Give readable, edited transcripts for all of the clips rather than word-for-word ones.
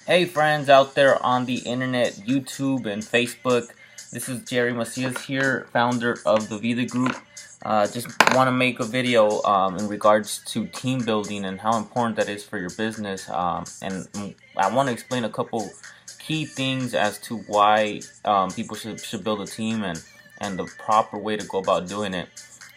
Hey friends out there on the internet, YouTube and Facebook. This is Jerry Macias here, founder of the Vida Group. Just want to make a video in regards to team building and how important that is for your business. And I want to explain a couple key things as to why people should build a team and the proper way to go about doing it.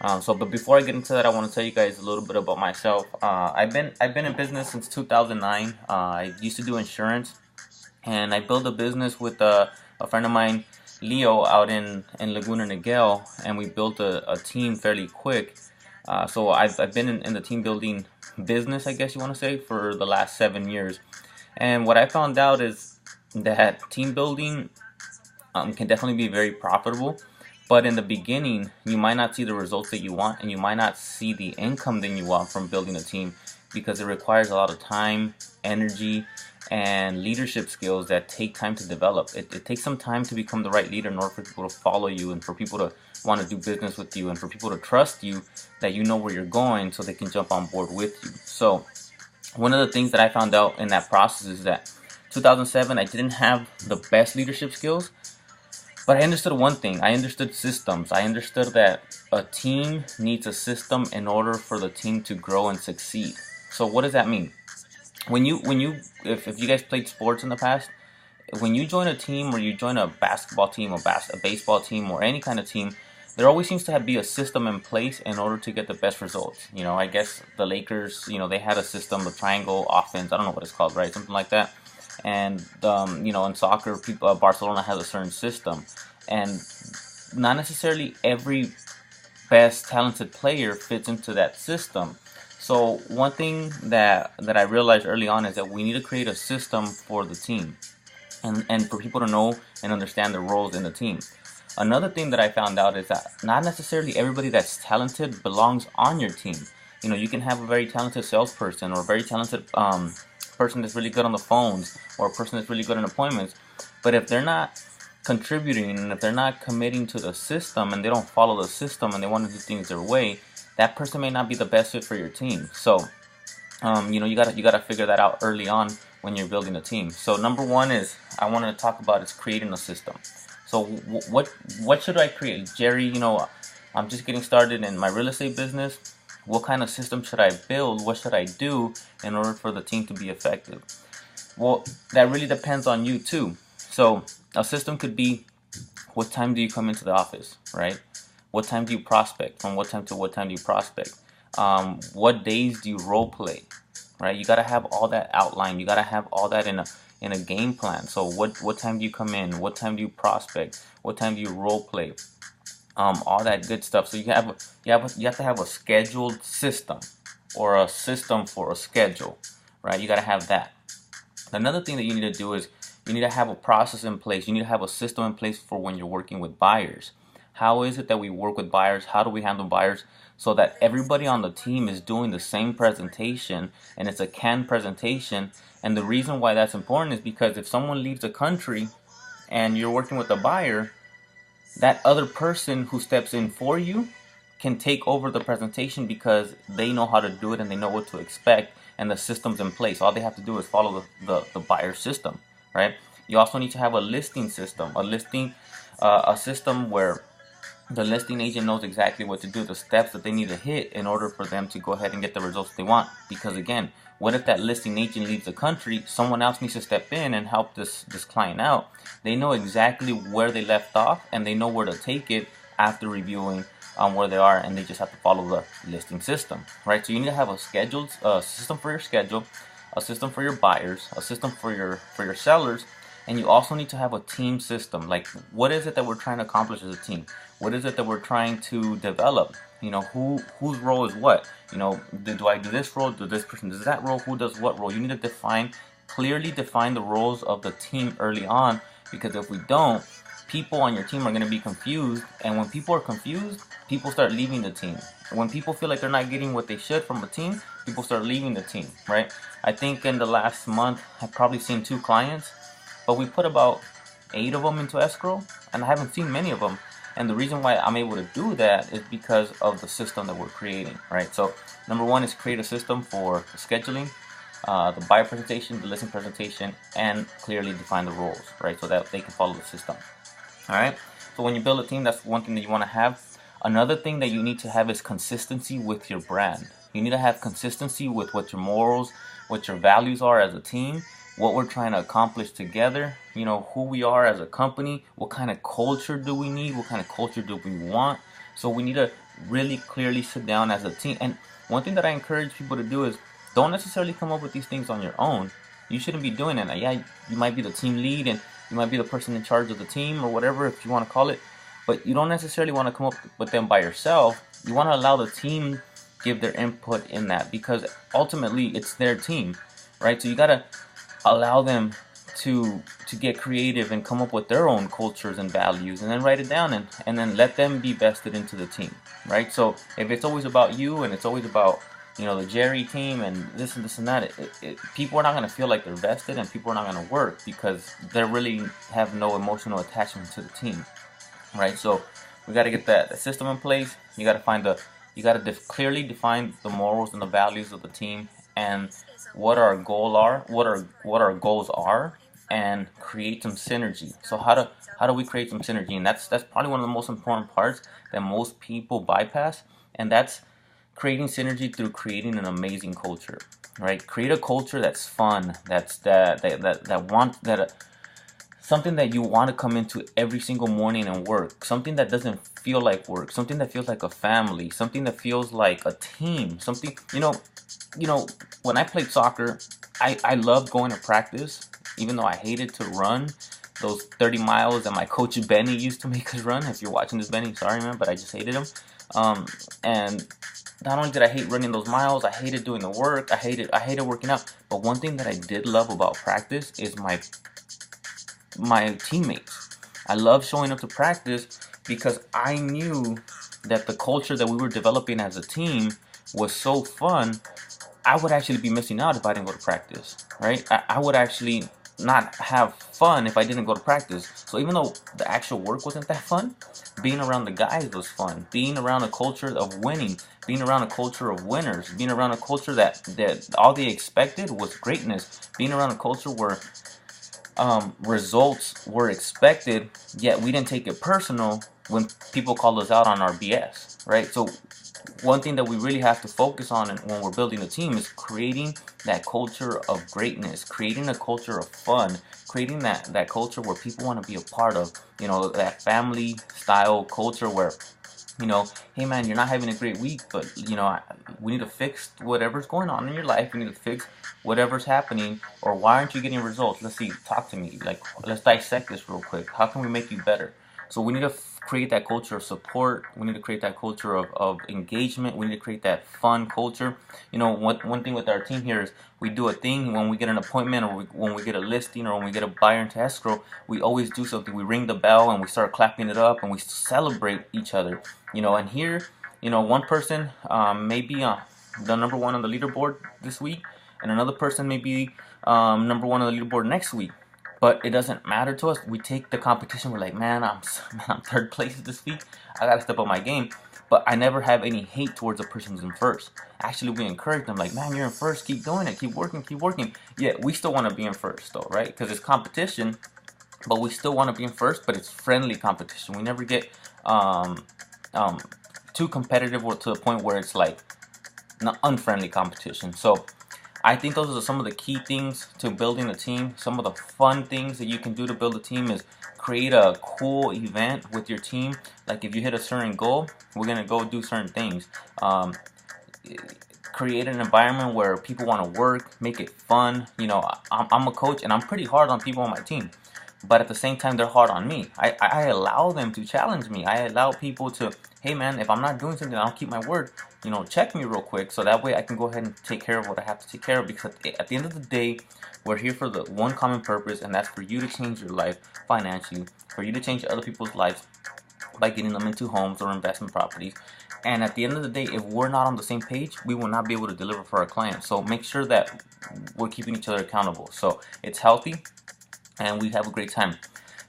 But before I get into that, I want to tell you guys a little bit about myself. I've been in business since 2009. I used to do insurance, and I built a business with a friend of mine, Leo, out in Laguna Niguel, and we built a team fairly quick. So I've been in the team building business, I guess you want to say, for the last 7 years. And what I found out is that team building can definitely be very profitable. But in the beginning, you might not see the results that you want, and you might not see the income that you want from building a team because it requires a lot of time, energy, and leadership skills that take time to develop. It takes some time to become the right leader in order for people to follow you and for people to want to do business with you and for people to trust you that you know where you're going so they can jump on board with you. So, one of the things that I found out in that process is that 2007, I didn't have the best leadership skills, but I understood one thing. I understood systems. I understood that a team needs a system in order for the team to grow and succeed. So what does that mean? If you guys played sports in the past, when you join a team or you join a basketball team or a baseball team or any kind of team, there always seems to be a system in place in order to get the best results. I guess the Lakers, they had a system, the triangle offense. I don't know what it's called, right? Something like that. And in soccer, people, Barcelona has a certain system, and not necessarily every best talented player fits into that system. So one thing that I realized early on is that we need to create a system for the team and for people to know and understand their roles in the team. Another thing that I found out is that not necessarily everybody that's talented belongs on your team. You can have a very talented salesperson or a very talented person that's really good on the phones or a person that's really good in appointments, but if they're not contributing and if they're not committing to the system and they don't follow the system and they want to do things their way, that person may not be the best fit for your team. So you gotta figure that out early on when you're building a team. So number one is I want to talk about is creating a system. So what should I create, Jerry? I'm just getting started in my real estate business. What kind of system should I build? What should I do in order for the team to be effective? Well, that really depends on you too. So a system could be, what time do you come into the office, right? What time do you prospect? From what time to what time do you prospect? What days do you role play, right? You gotta have all that outlined. You gotta have all that in a game plan. So what time do you come in? What time do you prospect? What time do you role play? All that good stuff. So you have to have a scheduled system or a system for a schedule, right? You gotta have that. Another thing that you need to do is you need to have a process in place. You need to have a system in place for when you're working with buyers. How is it that we work with buyers? How do we handle buyers so that everybody on the team is doing the same presentation and it's a canned presentation? And the reason why that's important is because if someone leaves the country and you're working with a buyer, that other person who steps in for you can take over the presentation because they know how to do it and they know what to expect and the system's in place. All they have to do is follow the buyer system, right? You also need to have a listing system, a system where the listing agent knows exactly what to do, the steps that they need to hit in order for them to go ahead and get the results they want. Because again, what if that listing agent leaves the country? Someone else needs to step in and help this client out. They know exactly where they left off and they know where to take it after reviewing where they are, and they just have to follow the listing system, right? So you need to have a scheduled system for your schedule, a system for your buyers, a system for your sellers, and you also need to have a team system. Like, what is it that we're trying to accomplish as a team? What is it that we're trying to develop? Whose role is what? Do I do this role? Do this person does that role? Who does what role? You need to clearly define the roles of the team early on, because if we don't, people on your team are going to be confused, and when people are confused, people start leaving the team. When people feel like they're not getting what they should from a team, people start leaving the team, right? I think in the last month, I've probably seen 2 clients, but we put about 8 of them into escrow, and I haven't seen many of them. And the reason why I'm able to do that is because of the system that we're creating, right? So number one is create a system for scheduling. the buyer presentation, the listing presentation, and clearly define the roles, right? So that they can follow the system. All right. So when you build a team, that's one thing that you want to have. Another thing that you need to have is consistency with your brand. You need to have consistency with what your morals, what your values are as a team, what we're trying to accomplish together, who we are as a company, what kind of culture do we need, what kind of culture do we want. So we need to really clearly sit down as a team. And one thing that I encourage people to do is don't necessarily come up with these things on your own. You shouldn't be doing it. Yeah, you might be the team lead and you might be the person in charge of the team or whatever, if you want to call it, but you don't necessarily want to come up with them by yourself. You want to allow the team give their input in that, because ultimately it's their team, right? So you got to allow them to get creative and come up with their own cultures and values, and then write it down, and then let them be vested into the team, right? So if it's always about you and it's always about the Jerry team and this and that, people are not going to feel like they're vested, and people are not going to work because they really have no emotional attachment to the team, right? So we got to get that system in place. You got to clearly define the morals and the values of the team, and what our goals are, and create some synergy. So how do we create some synergy? And that's probably one of the most important parts that most people bypass, and that's creating synergy through creating an amazing culture, right? Create a culture that's fun, something that you want to come into every single morning and work, something that doesn't feel like work, something that feels like a family, something that feels like a team, something, when I played soccer, I loved going to practice, even though I hated to run those 30 miles that my coach Benny used to make us run. If you're watching this, Benny, sorry man, but I just hated him. And not only did I hate running those miles, I hated doing the work, I hated working out. But one thing that I did love about practice is my teammates. I love showing up to practice because I knew that the culture that we were developing as a team was so fun. I would actually be missing out if I didn't go to practice, right? I would actually not have fun if I didn't go to practice. So even though the actual work wasn't that fun, being around the guys was fun. Being around a culture of winning, being around a culture of winners, being around a culture that all they expected was greatness, being around a culture where results were expected, yet we didn't take it personal when people called us out on our BS, right? So one thing that we really have to focus on when we're building a team is creating that culture of greatness, creating a culture of fun, creating that culture where people want to be a part of, that family style culture where, hey man, you're not having a great week, but we need to fix whatever's going on in your life. We need to fix whatever's happening, or why aren't you getting results? Let's see, talk to me. Like, let's dissect this real quick. How can we make you better? So we need to create that culture of support. We need to create that culture of engagement. We need to create that fun culture. One thing with our team here is we do a thing when we get an appointment, or when we get a listing, or when we get a buyer into escrow. We always do something. We ring the bell and we start clapping it up and we celebrate each other. And here, one person may be the number one on the leaderboard this week, and another person may be number one on the leaderboard next week. But it doesn't matter to us. We take the competition. We're like, man, I'm third place this week. I gotta step up my game. But I never have any hate towards the person who's in first. Actually, we encourage them, like, man, you're in first. Keep doing it. Keep working. Keep working. Yeah, we still want to be in first, though, right? Because it's competition, but we still want to be in first. But it's friendly competition. We never get too competitive, or to the point where it's like unfriendly competition. So I think those are some of the key things to building a team. Some of the fun things that you can do to build a team is create a cool event with your team. Like, if you hit a certain goal, we're going to go do certain things. Create an environment where people want to work, make it fun. I'm a coach and I'm pretty hard on people on my team. But at the same time, they're hard on me. I allow them to challenge me. I allow people to, hey man, if I'm not doing something, I'll keep my word. Check me real quick, so that way I can go ahead and take care of what I have to take care of. Because at the end of the day, we're here for the one common purpose, and that's for you to change your life financially, for you to change other people's lives by getting them into homes or investment properties. And at the end of the day, if we're not on the same page, we will not be able to deliver for our clients. So make sure that we're keeping each other accountable. So it's healthy, and we have a great time.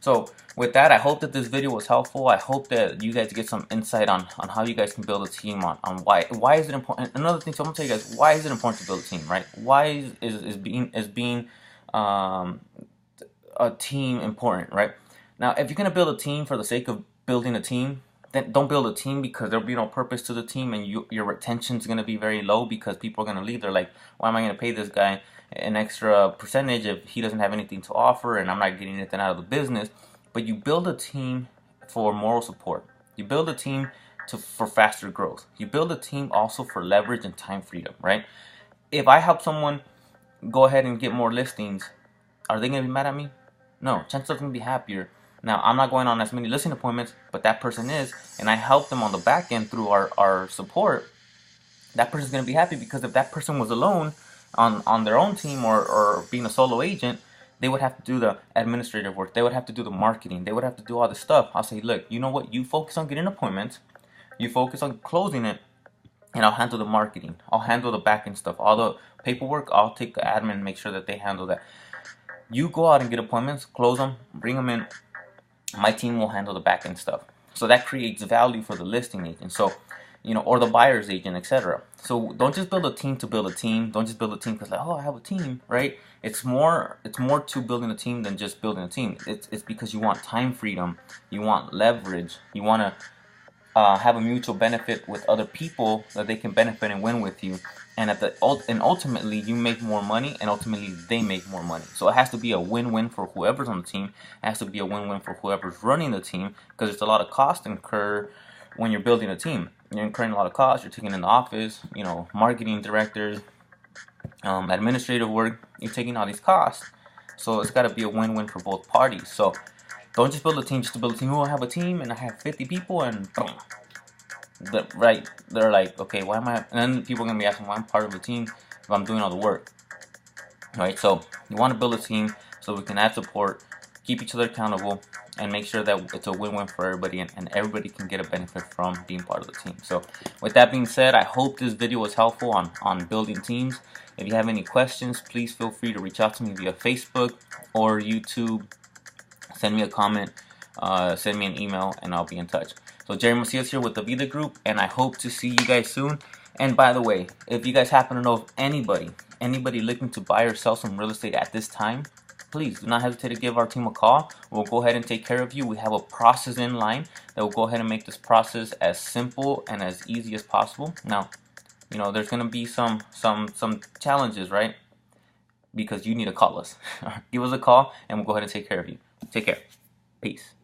So with that, I hope that this video was helpful. I hope that you guys get some insight on how you guys can build a team, on why is it important. Another thing, so I'm gonna tell you guys, why is it important to build a team, right? Why is being um, a team important, right? Now, if you're gonna build a team for the sake of building a team, then don't build a team because there'll be no purpose to the team, and your retention is gonna be very low because people are gonna leave. They're like, why am I gonna pay this guy an extra percentage if he doesn't have anything to offer and I'm not getting anything out of the business? But you build a team for moral support. You build a team for faster growth. You build a team also for leverage and time freedom, right? If I help someone go ahead and get more listings, are they gonna be mad at me? No, chances are they're gonna be happier. Now, I'm not going on as many listing appointments, but that person is, and I help them on the back end through our support. That person's gonna be happy because if that person was alone on their own team or being a solo agent, they would have to do the administrative work. They would have to do the marketing. They would have to do all the stuff. I'll say, look, you know what? You focus on getting appointments. You focus on closing it, and I'll handle the marketing. I'll handle the back end stuff. All the paperwork, I'll take the admin and make sure that they handle that. You go out and get appointments, close them, bring them in. My team will handle the back end stuff. So that creates value for the listing agent. So, or the buyer's agent, etc. So don't just build a team to build a team. Don't just build a team because like, oh, I have a team, right? It's more to building a team than just building a team. It's because you want time freedom, you want leverage, you want to have a mutual benefit with other people that they can benefit and win with you, and ultimately you make more money, and ultimately they make more money. So it has to be a win-win for whoever's on the team. It has to be a win-win for whoever's running the team, because there's a lot of cost incurred when you're building a team. You're incurring a lot of costs. You're taking in the office, marketing directors, administrative work. You're taking all these costs. So it's got to be a win-win for both parties. So don't just build a team just to build a team. Oh, I have a team and I have 50 people and boom. They're like, okay, why am I? And then people are going to be asking why I'm part of the team if I'm doing all the work. Right? So you want to build a team so we can add support, keep each other accountable, and make sure that it's a win-win for everybody, and everybody can get a benefit from being part of the team. So with that being said, I hope this video was helpful on building teams. If you have any questions, please feel free to reach out to me via Facebook or YouTube. Send me a comment, send me an email, and I'll be in touch. So Jerry Macias here with the Vida Group, and I hope to see you guys soon. And by the way, if you guys happen to know of anybody looking to buy or sell some real estate at this time, please do not hesitate to give our team a call. We'll go ahead and take care of you. We have a process in line that will go ahead and make this process as simple and as easy as possible. Now, there's going to be some challenges, right? Because you need to call us. Give us a call, and we'll go ahead and take care of you. Take care. Peace.